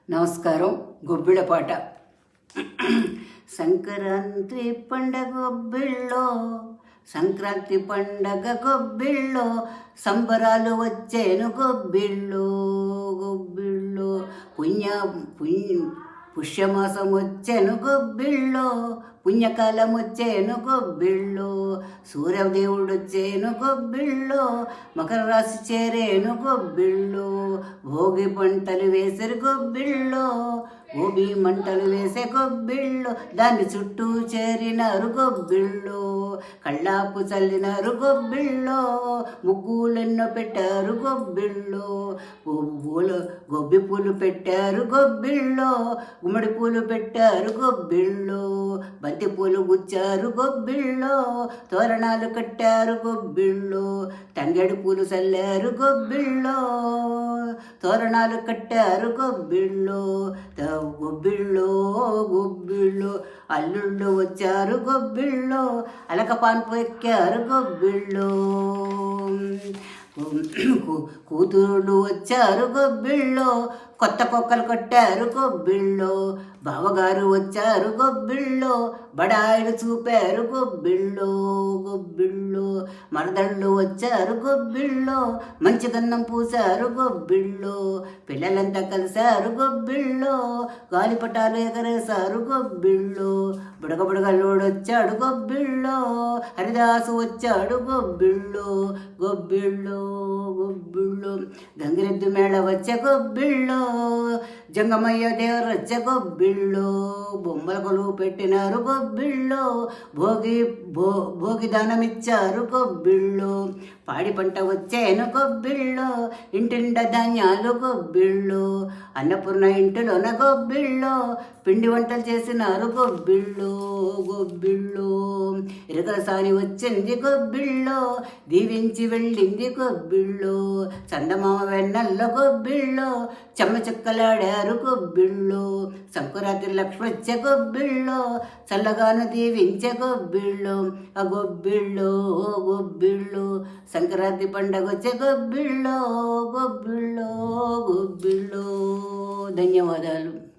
నమస్కారం. గొబ్బిళ్ళ పాట. సంక్రాంతి పండగ గొబ్బిళ్ళో, సంక్రాంతి పండగ గొబ్బిళ్ళో, సంబరాలు వచ్చేను గొబ్బిళ్ళో. గొబ్బిళ్ళో పుష్యమాసం వచ్చేను గొబ్బిళ్ళో, పుణ్యకాలం వచ్చేను గొబ్బిళ్ళో, సూర్యదేవుడు వచ్చేను గొబ్బిళ్ళో, మకర రాశి చేరేను గొబ్బిళ్ళో, భోగి పంటలు వేసరు గొబ్బిళ్ళో, గోబీ మంటలు వేసే గొబ్బిళ్ళో, దాన్ని చుట్టూ చేరినారు గొబ్బిళ్ళో, కళ్ళాపు చల్లినారు గొబ్బిళ్ళో, ముగ్గులెన్నో పెట్టారు గొబ్బిళ్ళో, గొబ్బి పూలు పెట్టారు గొబ్బిళ్ళో, గుమ్మడి పూలు పెట్టారు గొబ్బిళ్ళో, బంతి పూలు గుచ్చారు గొబ్బిళ్ళో, తోరణాలు కట్టారు గొబ్బిళ్ళో, తంగేడు పూలు చల్లారు గొబ్బిళ్ళో, తోరణాలు కట్టారు గొబ్బిళ్ళో. గొబ్బిళ్ళో గొబ్బిళ్ళో అల్లుళ్ళు వచ్చారు గొబ్బిళ్ళో, అలకపాన్పు ఎక్కారు గొబ్బిళ్ళో, కూతురులు వచ్చారు గొబ్బిళ్ళో, కొత్త కొక్కలు కొట్టారు గొబ్బిళ్ళో, బావగారు వచ్చారు గొబ్బిళ్ళో, బడాయిలు చూపారు గొబ్బిళ్ళో. గొబ్బిళ్ళో మరదళ్ళు వచ్చారు గొబ్బిళ్ళో, మంచి గన్నం పూసారు గొబ్బిళ్ళో, పిల్లలంతా కలిశారు గొబ్బిళ్ళో, గాలిపటాలు ఎగరేశారు గొబ్బిళ్ళో, బుడగబుడగల్లోడు వచ్చాడు గొబ్బిళ్ళో, హరిదాసు వచ్చాడు గొబ్బిళ్ళో. గొబ్బిళ్ళో గొబ్బిళ్ళో గంగిరెద్దు మేళ వచ్చే గొబ్బిళ్ళో, జంగమయ్య దేవరు వచ్చే గొబ్బిళ్ళో, బొమ్మల కొలువు పెట్టినారు గొబ్బిళ్ళో, భోగి దానమిచ్చారు గొబ్బిళ్ళో, పాడి పంట వచ్చేను గొబ్బిళ్ళో, ఇంటిండ ధాన్యాలు గొబ్బిళ్ళో, అన్నపూర్ణ ఇంటిలోన గొబ్బిళ్ళో, పిండి వంటలు చేసినారు గొబ్బిళ్ళో. గొబ్బిళ్ళో ఇరగల సాని వచ్చింది గొబ్బిళ్ళో, దీవించి వెళ్ళింది గొబ్బిళ్ళో, చందమామ వెన్నల్లో గొబ్బిళ్ళో, చెమ్మ చుక్కలాడారు గొబ్బిళ్ళో, సంకురాత్రి లక్ష్మి వచ్చే గొబ్బిళ్ళో, చల్లగాను దీవించే గొబ్బిళ్ళో. ఆ గొబ్బిళ్ళో గొబ్బిళ్ళో సంక్రాంతి పండగ వచ్చే గొబ్బిళ్ళో. గొబ్బిళ్ళో గొబ్బిళ్ళో. ధన్యవాదాలు.